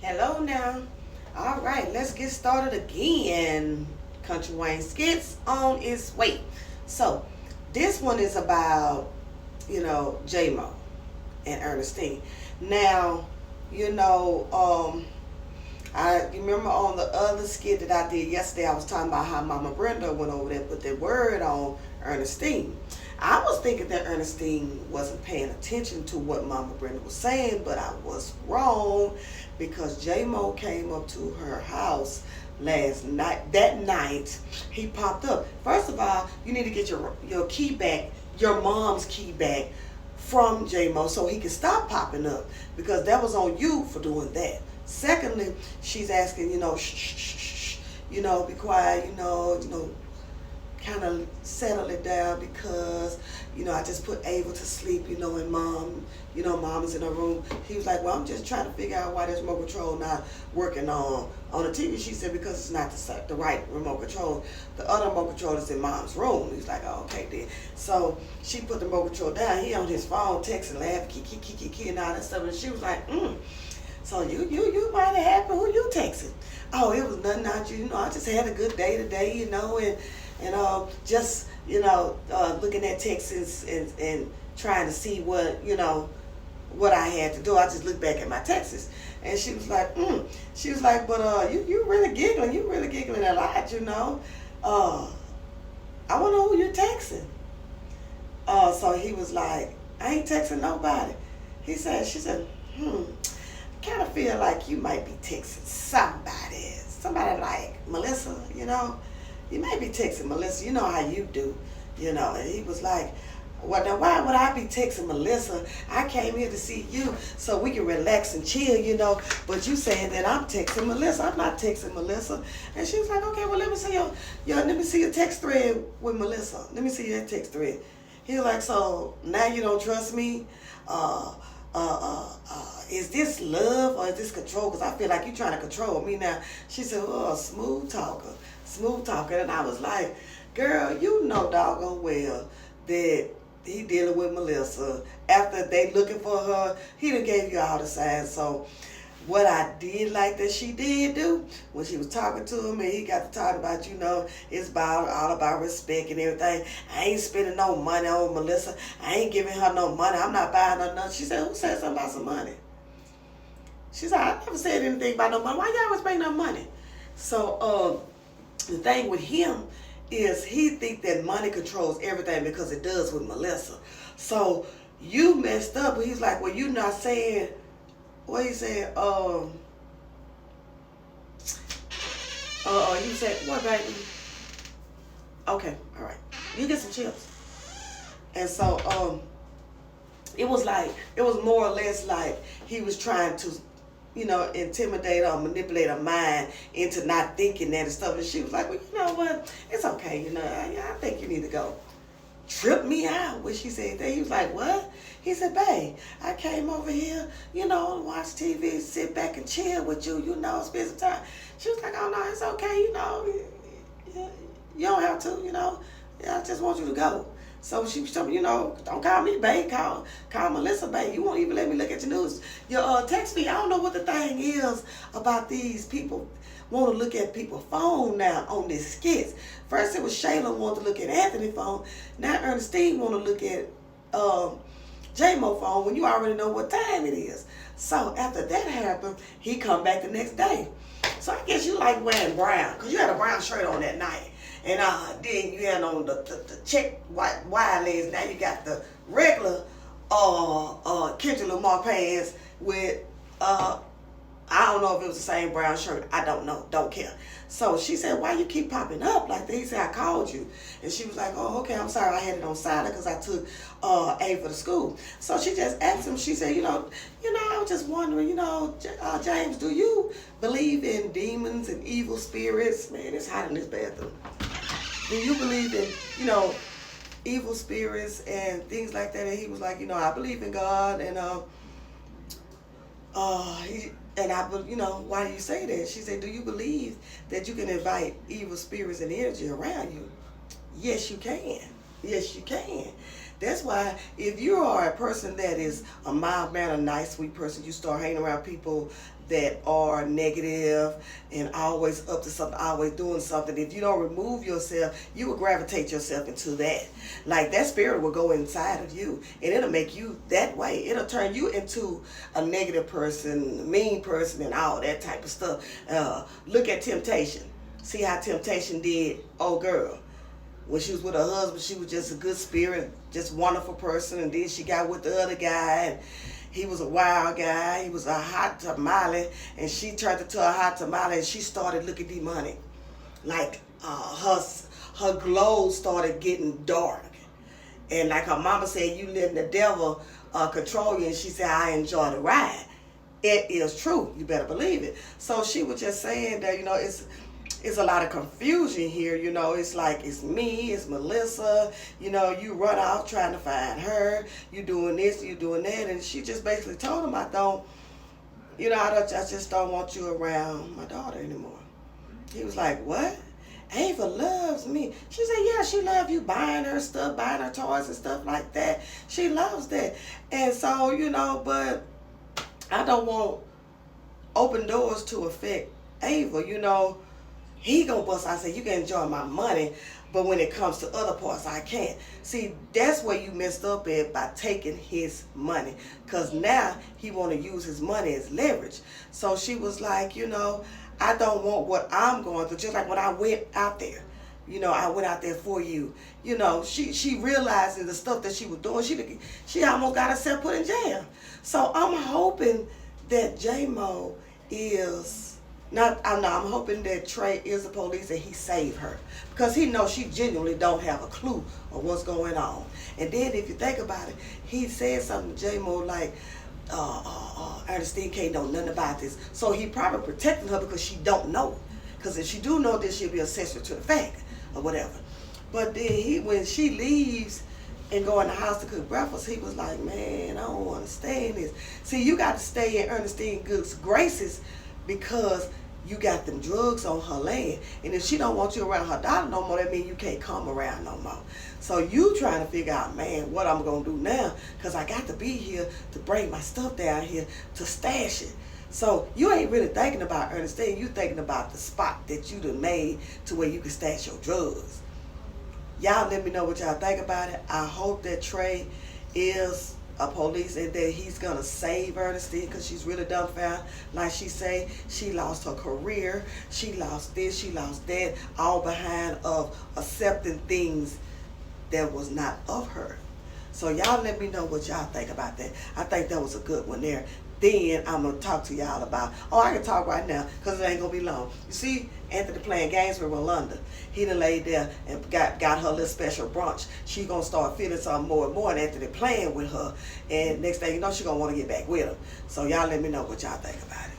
Hello now. All right, let's get started again. Country Wayne skits on its way. So, this one is about, J-Mo and Ernestine. Now, you know, um, I remember on the other skit that I did yesterday, I was talking about how Mama Brenda went over there and put that word on Ernestine. I was thinking that Ernestine wasn't paying attention to what Mama Brenda was saying, but I was wrong because J Mo came up to her house last night. That night, he popped up. First of all, you need to get your key back, your mom's key back from J Mo so he can stop popping up because that was on you for doing that. Secondly, she's asking, shh, shh, shh, shh, be quiet, kind of settle it down because, I just put Ava to sleep, and mom is in her room. He was like, well, I'm just trying to figure out why this remote control not working on the TV. She said, because it's not the right remote control. The other remote control is in mom's room. He's like, oh, okay then. So she put the remote control down. He on his phone texting, laughing, kiki, and all that stuff. And she was like, so you might have happened. Who you texting? Oh, it was nothing out you. I just had a good day today, and just looking at texts and trying to see what I had to do. I just looked back at my texts, and she was like, She was like, but you really giggling. You really giggling a lot, I want to know who you're texting. So he was like, I ain't texting nobody. She said, kind of feel like you might be texting somebody like Melissa, you might be texting Melissa, you know how you do, and he was like, well, now why would I be texting Melissa? I came here to see you so we can relax and chill, but you saying that I'm texting Melissa. I'm not texting Melissa. And she was like, okay, well, let me see let me see your text thread with Melissa. Let me see your text thread. He was like, so now you don't trust me? Is this love or is this control? Because I feel like you're trying to control me now. She said, oh, smooth talker. And I was like, girl, you know doggone well that he dealing with Melissa. After they looking for her, he done gave you all the signs. So what I did like that she did do, when she was talking to him and he got to talk about, it's all about respect and everything. I ain't spending no money on Melissa. I ain't giving her no money. I'm not buying her nothing. She said, who said something about some money? She said, I never said anything about no money. Why you always bring no money? So the thing with him is he think that money controls everything because it does with Melissa. So you messed up. But he's like, well, you not saying, what he said, you said, what, baby? Okay, all right. You get some chips. And so, it was more or less like he was trying to, intimidate or manipulate her mind into not thinking that and stuff. And she was like, well, you know what? It's okay, I think you need to go. Tripped me out when she said that. He was like, what? He said, babe, I came over here, to watch TV, sit back and chill with you, spend some time. She was like, oh, no, it's okay, you don't have to, I just want you to go. So she was telling me, don't call me babe, call Melissa babe. You won't even let me look at your news. Your text me. I don't know what the thing is about these people want to look at people's phone now on this skits. First it was Shayla want to look at Anthony's phone. Now Ernestine want to look at J-Mo phone when you already know what time it is. So after that happened, he come back the next day. So I guess you like wearing brown because you had a brown shirt on that night. And then you had on the check white wide legs. Now you got the regular Kendrick Lamar pants with I don't know if it was the same brown shirt. I don't know. Don't care. So she said, why you keep popping up like that? He said, I called you. And she was like, oh, okay, I'm sorry. I had it on silent because I took Ava to school. So she just asked him, she said, I was just wondering, James, do you believe in demons and evil spirits? Man, it's hot in this bathroom. Do you believe in, evil spirits and things like that? And he was like, I believe in God. And why do you say that? She said, do you believe that you can invite evil spirits and energy around you? Yes, you can. Yes, you can. That's why if you are a person that is a mild mannered, nice, sweet person, you start hanging around people that are negative and always up to something, always doing something. If you don't remove yourself, you will gravitate yourself into that. Like that spirit will go inside of you and it'll make you that way. It'll turn you into a negative person, mean person, and all that type of stuff. Look at Temptation. See how Temptation did old girl. When she was with her husband, she was just a good spirit, just wonderful person. And then she got with the other guy, and he was a wild guy. He was a hot tamale, and she turned into a hot tamale, and she started looking demonic. Like her glow started getting dark. And like her mama said, you letting the devil control you. And she said, I enjoy the ride. It is true. You better believe it. So she was just saying that, it's a lot of confusion here. It's like it's me, it's Melissa. You run out trying to find her. You doing this, you doing that, and she just basically told him, I just don't want you around my daughter anymore. He was like, what? Ava loves me. She said, yeah, she loves you, buying her stuff, buying her toys and stuff like that. She loves that. And so, but I don't want open doors to affect Ava. He gonna bust out and say, you can enjoy my money, but when it comes to other parts, I can't. See, that's where you messed up at, by taking his money. Because now he want to use his money as leverage. So she was like, I don't want what I'm going through. Just like when I went out there. I went out there for you. She realized the stuff that she was doing, she almost got herself put in jail. So I'm hoping that J-Mo is... I'm hoping that Trey is the police and he saved her. Because he knows she genuinely don't have a clue of what's going on. And then if you think about it, he said something to J-Mo like, Ernestine can't know nothing about this. So he probably protecting her because she don't know. Because if she do know this, she'll be accessory to the fact or whatever. But then when she leaves and go in the house to cook breakfast, he was like, man, I don't want to stay in this. See, you got to stay in Ernestine Good's graces because you got them drugs on her land. And if she don't want you around her daughter no more, that means you can't come around no more. So you trying to figure out, man, what I'm going to do now, because I got to be here to bring my stuff down here to stash it. So you ain't really thinking about Ernestine. You thinking about the spot that you done made to where you can stash your drugs. Y'all let me know what y'all think about it. I hope that Trey is a police and that he's gonna save Ernestine, because she's really dumbfounded. Like she say, she lost her career, she lost this, she lost that, all behind of accepting things that was not of her. So y'all let me know what y'all think about that. I think that was a good one there. Then I'm going to talk to y'all about, I can talk right now because it ain't going to be long. You see, Anthony playing games with Rolanda. He done laid there and got her little special brunch. She going to start feeling something more and more, and Anthony playing with her. And next thing you know, she going to want to get back with him. So y'all let me know what y'all think about it.